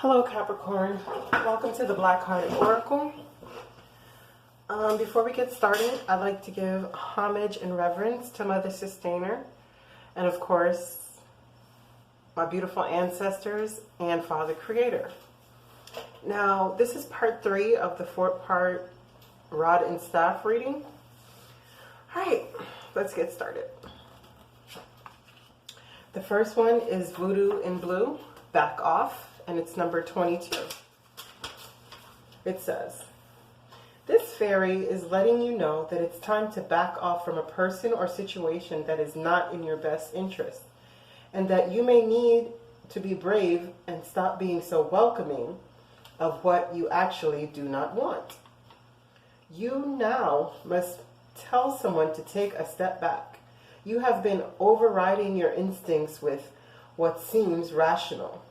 Hello Capricorn, welcome to the Black Hearted Oracle. Before we get started, I'd like to give homage and reverence to Mother Sustainer and of course my beautiful ancestors and Father Creator. Now this is part 3 of the 4-part rod and staff reading. Alright, let's get started. The first one is Voodoo in Blue, Back Off. And it's number 22. It says, this fairy is letting you know that it's time to back off from a person or situation that is not in your best interest, and that you may need to be brave and stop being so welcoming of what you actually do not want. You now must tell someone to take a step back. You have been overriding your instincts with what seems rational,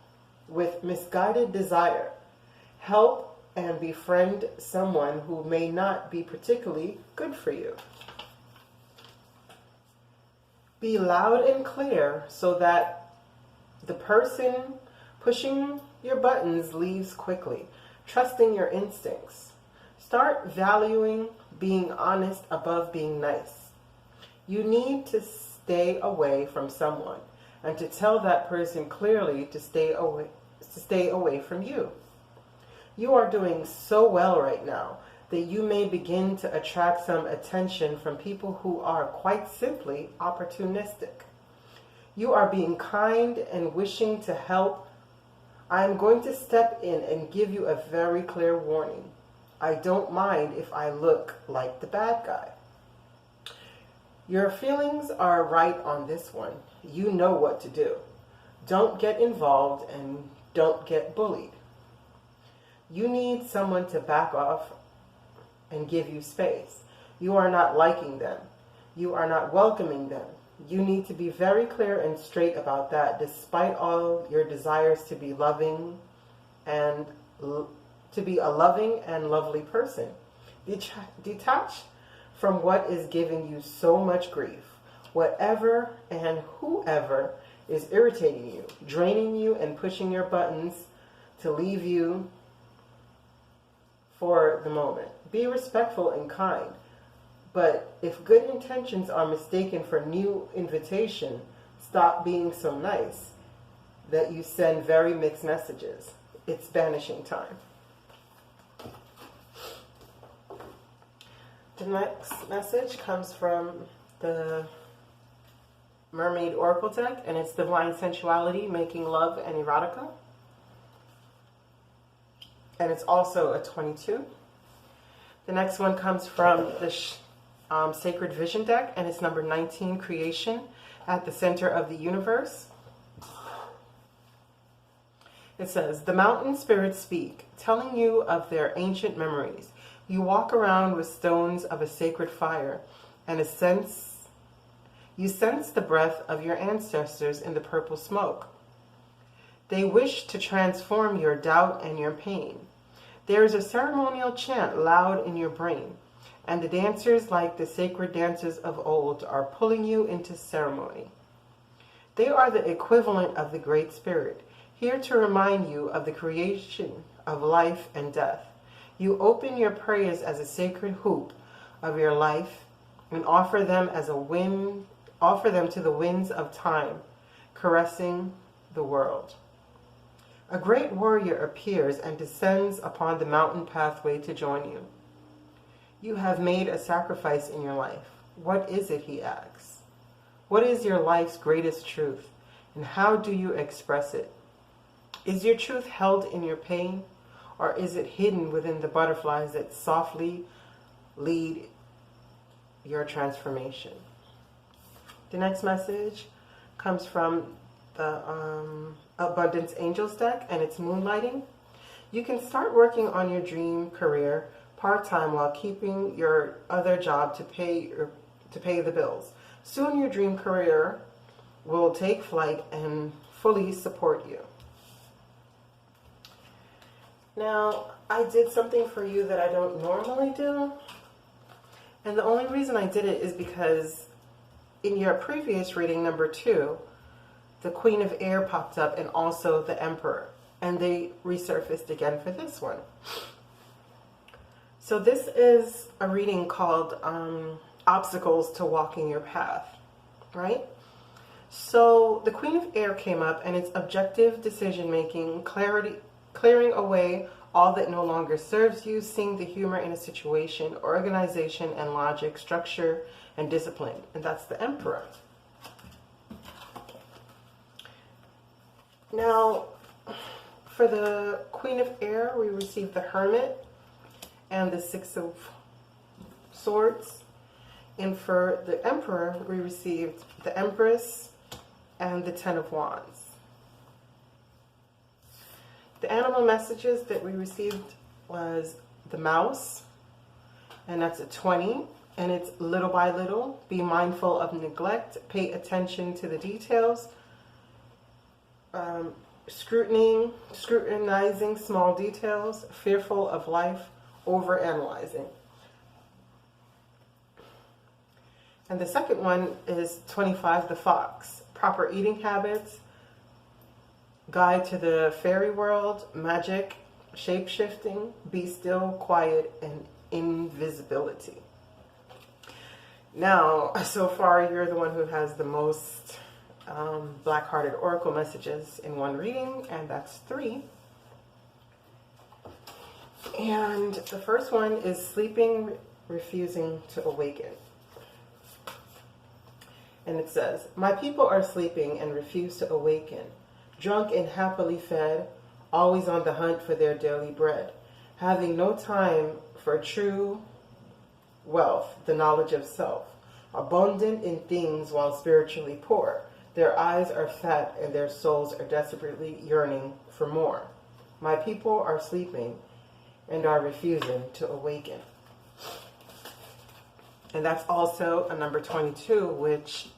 with misguided desire. Help and befriend someone who may not be particularly good for you. Be loud and clear so that the person pushing your buttons leaves quickly, trusting your instincts. Start valuing being honest above being nice. You need to stay away from someone and to tell that person clearly to stay away from you. You are doing so well right now that you may begin to attract some attention from people who are quite simply opportunistic. You are being kind and wishing to help. I am going to step in and give you a very clear warning. I don't mind if I look like the bad guy. Your feelings are right on this one. You know what to do. Don't get involved and don't get bullied. You need someone to back off and give you space. You are not liking them. You are not welcoming them. You need to be very clear and straight about that, despite all your desires to be loving and to be a loving and lovely person. Detach from what is giving you so much grief. Whatever and whoever is irritating you, draining you, and pushing your buttons to leave you for the moment. Be respectful and kind. But if good intentions are mistaken for new invitation, stop being so nice that you send very mixed messages. It's banishing time. The next message comes from the Mermaid Oracle deck, and it's Divine Sensuality, Making Love and Erotica. And it's also a 22. The next one comes from the Sacred Vision deck, and it's number 19, Creation, at the Center of the Universe. It says, the mountain spirits speak, telling you of their ancient memories. You walk around with stones of a sacred fire, and you sense the breath of your ancestors in the purple smoke. They wish to transform your doubt and your pain. There is a ceremonial chant loud in your brain, and the dancers, like the sacred dancers of old, are pulling you into ceremony. They are the equivalent of the Great Spirit, here to remind you of the creation of life and death. You open your prayers as a sacred hoop of your life and offer them to the winds of time, caressing the world. A great warrior appears and descends upon the mountain pathway to join you. You have made a sacrifice in your life. What is it, he asks? What is your life's greatest truth, and how do you express it? Is your truth held in your pain, or is it hidden within the butterflies that softly lead your transformation? The next message comes from the Abundance Angels deck, and it's Moonlighting. You can start working on your dream career part-time while keeping your other job to pay the bills. Soon your dream career will take flight and fully support you. Now, I did something for you that I don't normally do, and the only reason I did it is because in your previous reading, number 2, the Queen of Air popped up and also the Emperor. and they resurfaced again for this one. So this is a reading called Obstacles to Walking Your Path, right? So the Queen of Air came up, and it's objective decision making, clarity, clearing away all that no longer serves you, seeing the humor in a situation, organization and logic, structure and discipline. And that's the Emperor. Now, for the Queen of Air, we received the Hermit and the Six of Swords. And for the Emperor, we received the Empress and the Ten of Wands. The animal messages that we received was the mouse, and that's a 20, and it's little by little. Be mindful of neglect, pay attention to the details, scrutinizing small details, fearful of life, overanalyzing. And the second one is 25, the fox. Proper eating habits, guide to the fairy world, magic, shape-shifting, be still, quiet, and invisibility. Now, so far, you're the one who has the most black-hearted oracle messages in one reading, and that's 3. And the first one is sleeping, refusing to awaken. And it says, my people are sleeping and refuse to awaken, drunk and happily fed, always on the hunt for their daily bread, having no time for true wealth, the knowledge of self, abundant in things while spiritually poor. Their eyes are fat and their souls are desperately yearning for more. My people are sleeping and are refusing to awaken. And that's also a number 22, which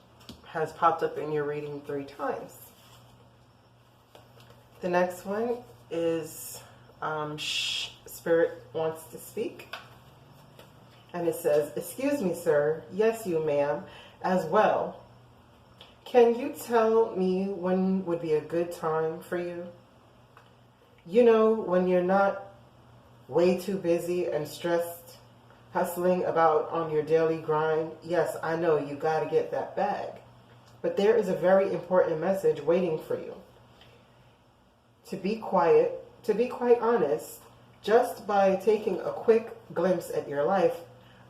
has popped up in your reading 3 times. The next one is Spirit Wants to Speak. And it says, excuse me, sir. Yes, you, ma'am, as well. Can you tell me when would be a good time for you? You know, when you're not way too busy and stressed, hustling about on your daily grind. Yes, I know you got to get that bag. But there is a very important message waiting for you. To be quite honest, just by taking a quick glimpse at your life,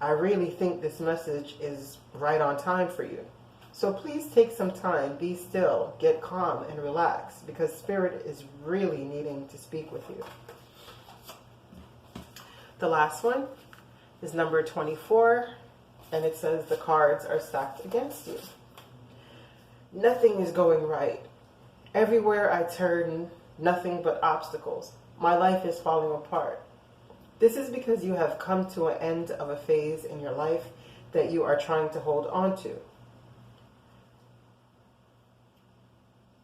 I really think this message is right on time for you. So please take some time, be still, get calm and relax, because Spirit is really needing to speak with you. The last one is number 24, and it says the cards are stacked against you. Nothing is going right. Everywhere I turn, nothing but obstacles. My life is falling apart. This is because you have come to an end of a phase in your life that you are trying to hold on to.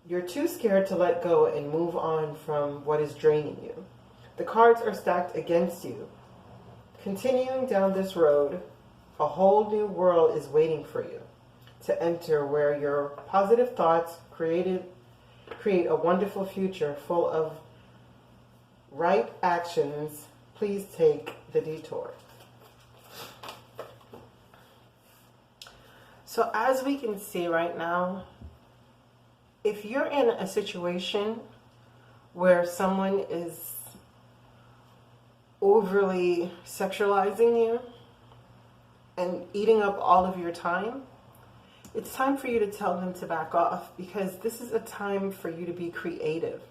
You're too scared to let go and move on from what is draining you. The cards are stacked against you. Continuing down this road, a whole new world is waiting for you to enter, where your positive thoughts create a wonderful future full of right actions. Please take the detour. So as we can see right now, if you're in a situation where someone is overly sexualizing you and eating up all of your time, it's time for you to tell them to back off, because this is a time for you to be creative.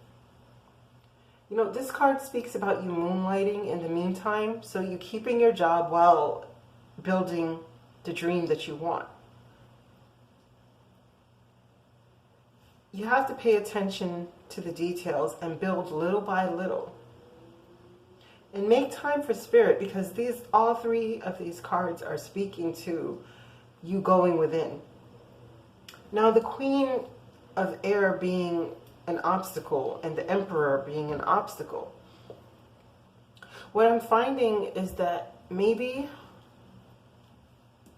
You know, this card speaks about you moonlighting in the meantime, so you keeping your job while building the dream that you want. You have to pay attention to the details and build little by little. And make time for Spirit, because all 3 of these cards are speaking to you going within. Now, the Queen of Air being an obstacle and the Emperor being an obstacle, what I'm finding is that maybe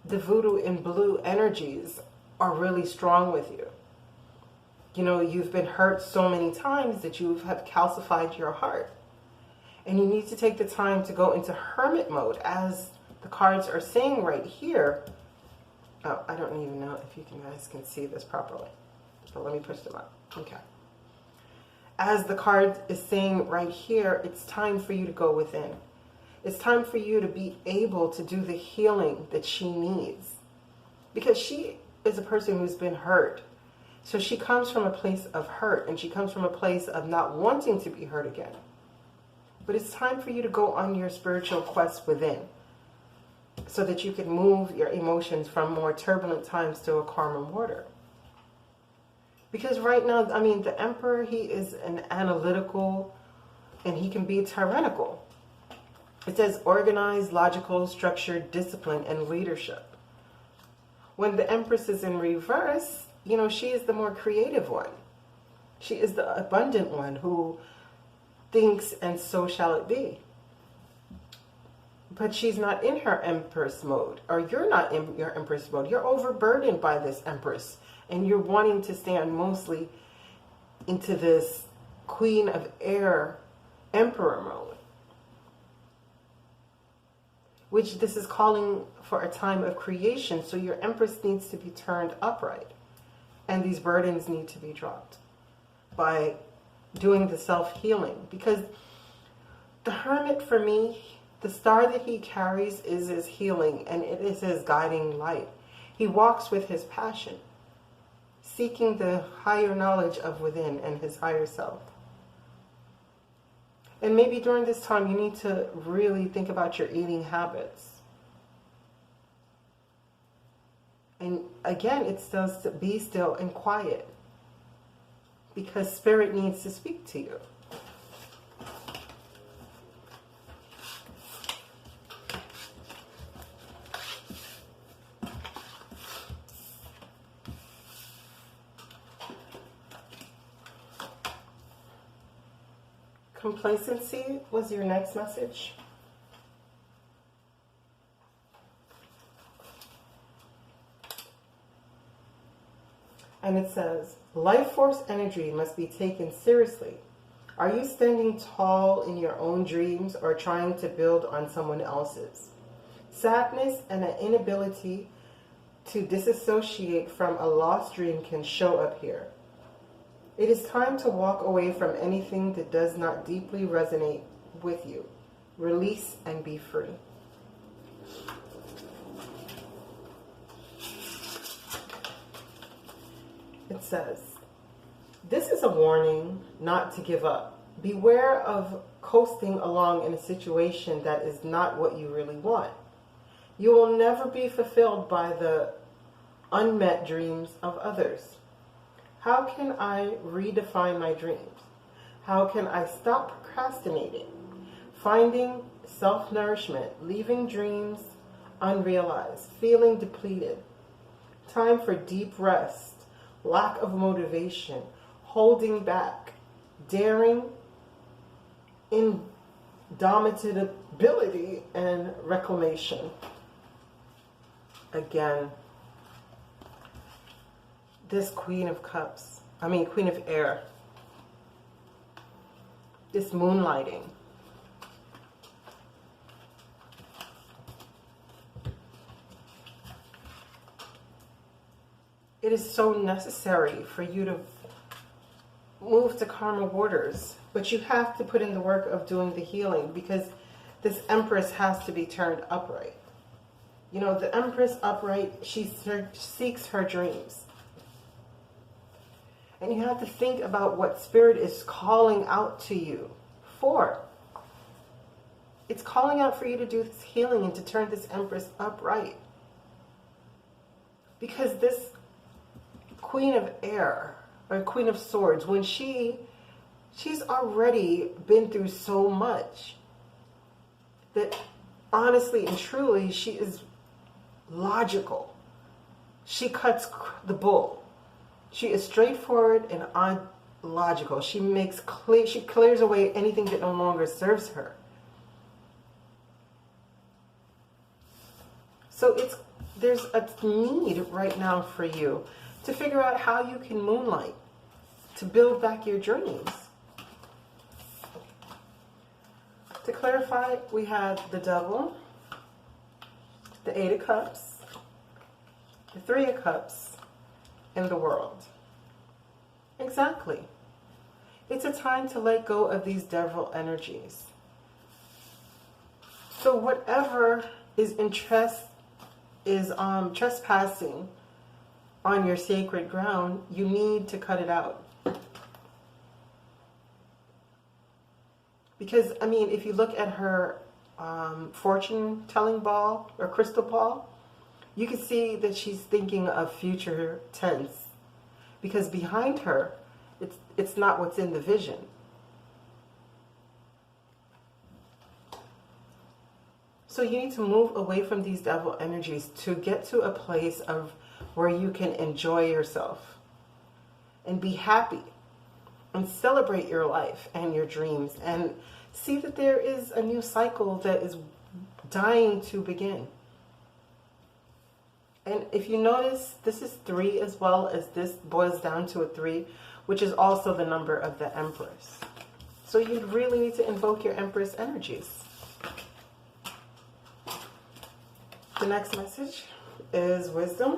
the voodoo and blue energies are really strong with you. You know, you've been hurt so many times that you have calcified your heart. And you need to take the time to go into hermit mode, as the cards are saying right here. Oh, I don't even know if you guys can see this properly. But let me push them up. Okay. As the card is saying right here, it's time for you to go within. It's time for you to be able to do the healing that she needs. Because she is a person who's been hurt. So she comes from a place of hurt, and she comes from a place of not wanting to be hurt again. But it's time for you to go on your spiritual quest within, so that you can move your emotions from more turbulent times to a calmer water. Because right now, I mean, the Emperor, he is an analytical, and he can be tyrannical. It says organized, logical, structured, discipline, and leadership. When the Empress is in reverse, you know, she is the more creative one. She is the abundant one who thinks, and so shall it be. But she's not in her Empress mode, or you're not in your Empress mode. You're overburdened by this Empress, and you're wanting to stand mostly into this Queen of Air Emperor mode, which this is calling for a time of creation. So your Empress needs to be turned upright, and these burdens need to be dropped by doing the self-healing. Because the Hermit, for me, the star that he carries is his healing, and it is his guiding light. He walks with his passion, seeking the higher knowledge of within and his higher self. And maybe during this time, you need to really think about your eating habits. And again, it says to be still and quiet, because Spirit needs to speak to you. Complacency was your next message. And it says, life force energy must be taken seriously. Are you standing tall in your own dreams or trying to build on someone else's? Sadness and an inability to disassociate from a lost dream can show up here. It is time to walk away from anything that does not deeply resonate with you. Release and be free. It says, this is a warning not to give up. Beware of coasting along in a situation that is not what you really want. You will never be fulfilled by the unmet dreams of others. How can I redefine my dreams? How can I stop procrastinating? Finding self-nourishment, leaving dreams unrealized, feeling depleted. Time for deep rest, lack of motivation, holding back, daring, indomitability, and reclamation. Again, this Queen of Air, this moonlighting. It is so necessary for you to move to calmer waters, but you have to put in the work of doing the healing, because this Empress has to be turned upright. You know, the Empress upright, she seeks her dreams. And you have to think about what Spirit is calling out to you for. It's calling out for you to do this healing and to turn this Empress upright. Because this Queen of Air, or Queen of Swords, when she's already been through so much that honestly and truly, she is logical. She cuts the bull. She is straightforward and logical. She clears away anything that no longer serves her. So there's a need right now for you to figure out how you can moonlight to build back your dreams. To clarify, we had the Devil, the Eight of Cups, the Three of Cups, and the World. Exactly. It's a time to let go of these devil energies. So whatever is trespassing on your sacred ground, you need to cut it out. Because, I mean, if you look at her fortune-telling ball or crystal ball, you can see that she's thinking of future tense. Because behind her, it's not what's in the vision. So you need to move away from these devil energies to get to a place of where you can enjoy yourself and be happy and celebrate your life and your dreams and see that there is a new cycle that is dying to begin. And if you notice, this is 3 as well, as this boils down to a 3, which is also the number of the Empress. So you really need to invoke your Empress energies. The next message is wisdom.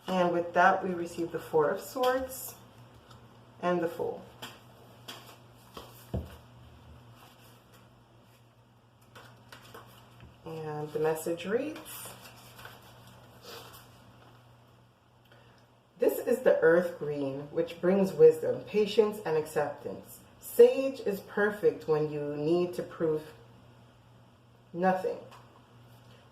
And with that, we receive the 4 of Swords and the Fool. And the message reads, this is the earth green, which brings wisdom, patience, and acceptance. Sage is perfect when you need to prove nothing.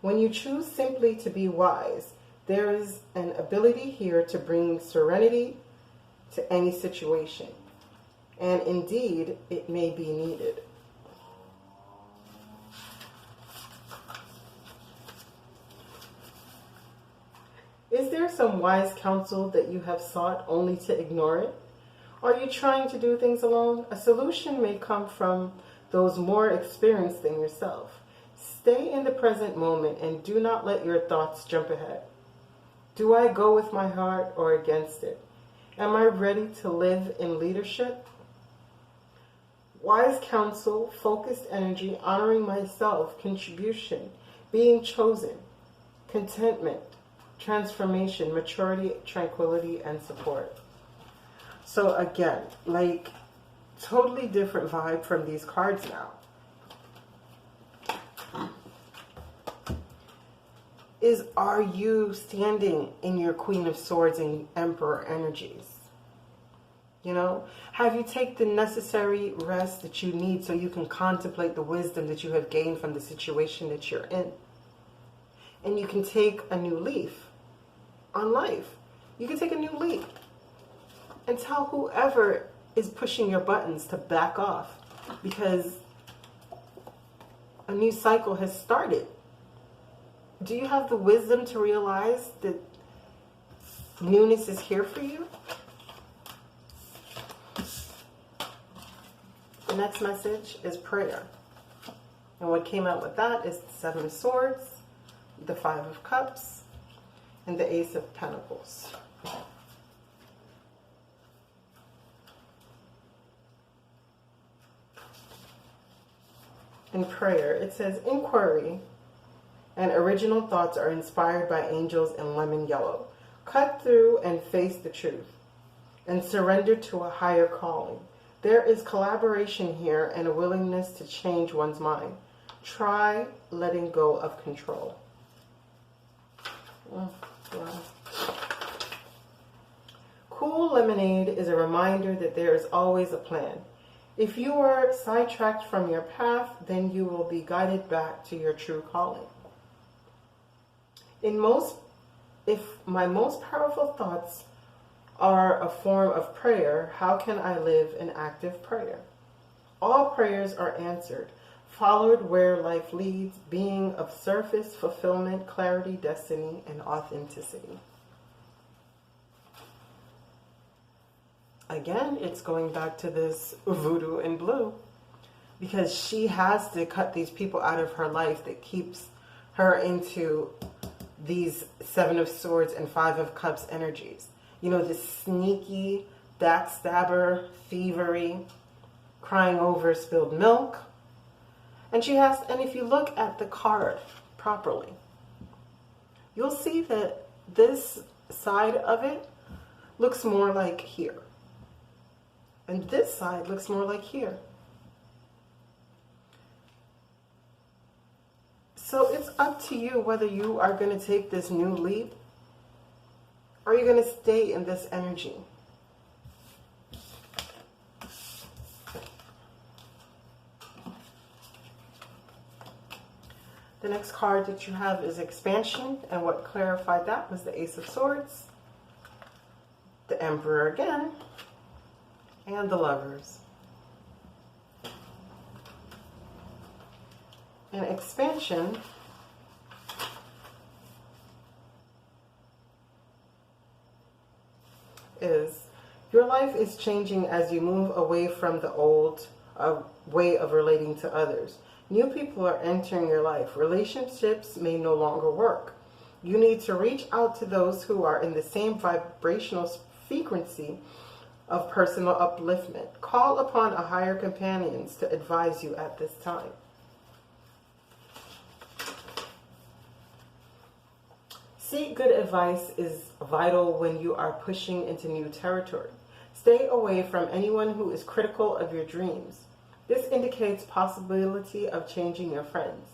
When you choose simply to be wise, there is an ability here to bring serenity to any situation. And indeed, it may be needed. Is there some wise counsel that you have sought only to ignore it? Are you trying to do things alone? A solution may come from those more experienced than yourself. Stay in the present moment and do not let your thoughts jump ahead. Do I go with my heart or against it? Am I ready to live in leadership? Wise counsel, focused energy, honoring myself, contribution, being chosen, contentment, transformation, maturity, tranquility, and support. So again, like, totally different vibe from these cards now. Are you standing in your Queen of Swords and Emperor energies? You know, have you taken the necessary rest that you need so you can contemplate the wisdom that you have gained from the situation that you're in? And you can take a new leaf on life. You can take a new leap and tell whoever is pushing your buttons to back off, because a new cycle has started. Do you have the wisdom to realize that newness is here for you? The next message is prayer. And what came out with that is the 7 of Swords, the 5 of Cups, and the Ace of Pentacles. In prayer, it says, inquiry and original thoughts are inspired by angels in lemon yellow. Cut through and face the truth and surrender to a higher calling. There is collaboration here and a willingness to change one's mind. Try letting go of control. Wow. Cool lemonade is a reminder that there is always a plan. If you are sidetracked from your path, then you will be guided back to your true calling. If my most powerful thoughts are a form of prayer, how can I live in active prayer? All prayers are answered, followed where life leads, being of surface, fulfillment, clarity, destiny, and authenticity. Again, it's going back to this voodoo in blue, because she has to cut these people out of her life that keeps her into these 7 of Swords and 5 of Cups energies. You know, this sneaky backstabber, thievery, crying over spilled milk. And if you look at the card properly, you'll see that this side of it looks more like here. And this side looks more like here. So it's up to you whether you are going to take this new leap or you're going to stay in this energy. The next card that you have is expansion, and what clarified that was the Ace of Swords, the Emperor again, and the Lovers. And expansion is your life is changing as you move away from the old way of relating to others. New people are entering your life. Relationships may no longer work. You need to reach out to those who are in the same vibrational frequency of personal upliftment. Call upon a higher companions to advise you at this time. Seek good advice is vital when you are pushing into new territory. Stay away from anyone who is critical of your dreams. This indicates possibility of changing your friends.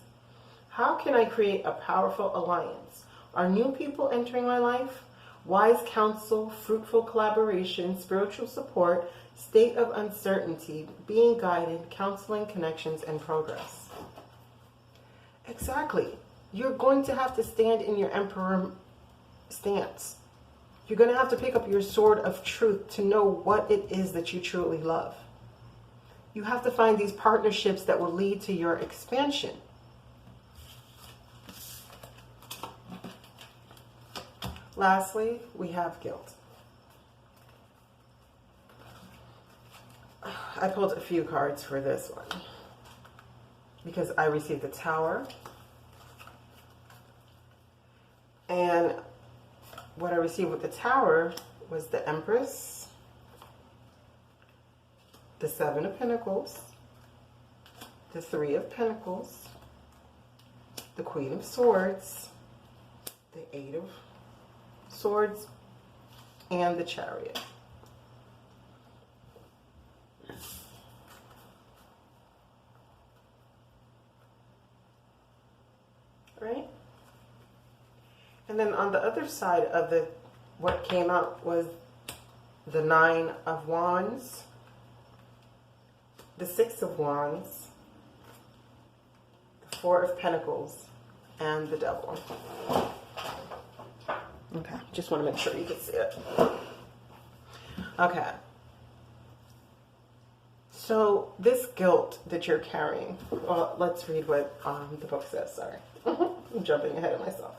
How can I create a powerful alliance? Are new people entering my life? Wise counsel, fruitful collaboration, spiritual support, state of uncertainty, being guided, counseling, connections, and progress. Exactly. You're going to have to stand in your Emperor stance. You're going to have to pick up your sword of truth to know what it is that you truly love. You have to find these partnerships that will lead to your expansion. Lastly, we have guilt. I pulled a few cards for this one because I received the Tower. And what I received with the Tower was the Empress, the Seven of Pentacles, the Three of Pentacles, the Queen of Swords, the Eight of Swords, and the Chariot. Right? And then on the other side of what came out was the Nine of Wands, the Six of Wands, the Four of Pentacles, and the Devil. Okay, just want to make sure you can see it. Okay. So this guilt that you're carrying, well, let's read what the book says, sorry. I'm jumping ahead of myself.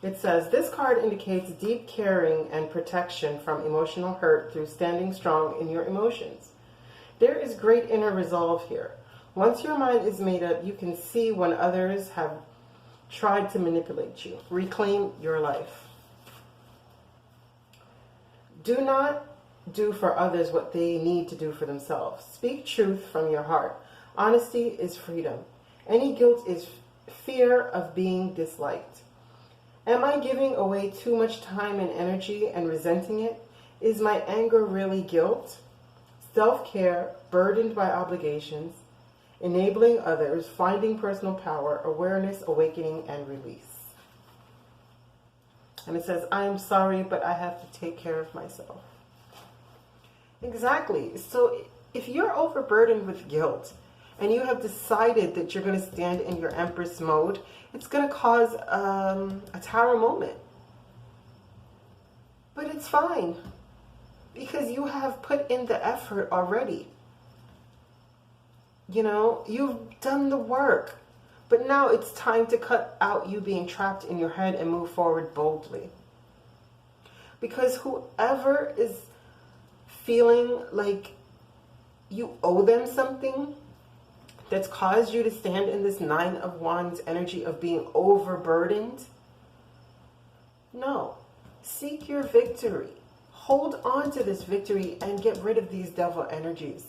It says, this card indicates deep caring and protection from emotional hurt through standing strong in your emotions. There is great inner resolve here. Once your mind is made up, you can see when others have tried to manipulate you. Reclaim your life. Do not do for others what they need to do for themselves. Speak truth from your heart. Honesty is freedom. Any guilt is fear of being disliked. Am I giving away too much time and energy and resenting it? Is my anger really guilt? Self-care, burdened by obligations, enabling others, finding personal power, awareness, awakening, and release. And it says, I am sorry, but I have to take care of myself. Exactly. So if you're overburdened with guilt and you have decided that you're going to stand in your Empress mode, it's going to cause a Tower moment. But it's fine, because you have put in the effort already. You know, you've done the work. But now it's time to cut out you being trapped in your head and move forward boldly. Because whoever is feeling like you owe them something, that's caused you to stand in this Nine of Wands energy of being overburdened? No. Seek your victory. Hold on to this victory and get rid of these devil energies.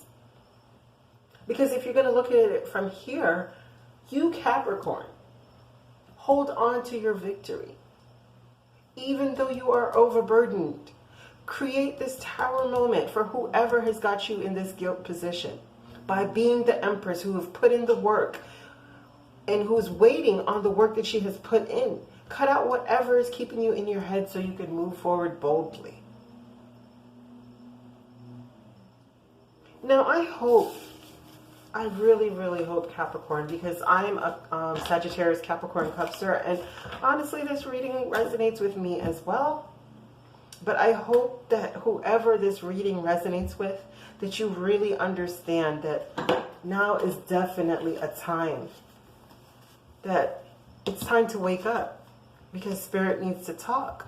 Because if you're going to look at it from here, you Capricorn, hold on to your victory. Even though you are overburdened, create this tower moment for whoever has got you in this guilt position by being the Empress who have put in the work and who's waiting on the work that she has put in. Cut out whatever is keeping you in your head so you can move forward boldly. Now, I really, really hope, Capricorn, because I'm a Sagittarius Capricorn Cupster, and honestly, this reading resonates with me as well. But I hope that whoever this reading resonates with, that you really understand that now is definitely a time that it's time to wake up, because Spirit needs to talk.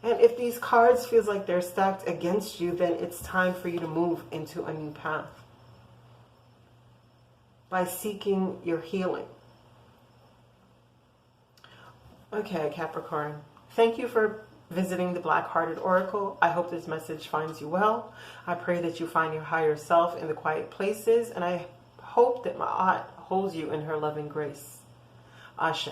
And if these cards feels like they're stacked against you, then it's time for you to move into a new path by seeking your healing. Okay, Capricorn, thank you for visiting the Black Hearted Oracle. I hope this message finds you well. I pray that you find your higher self in the quiet places, and I hope that Ma'at holds you in her loving grace. Ashe.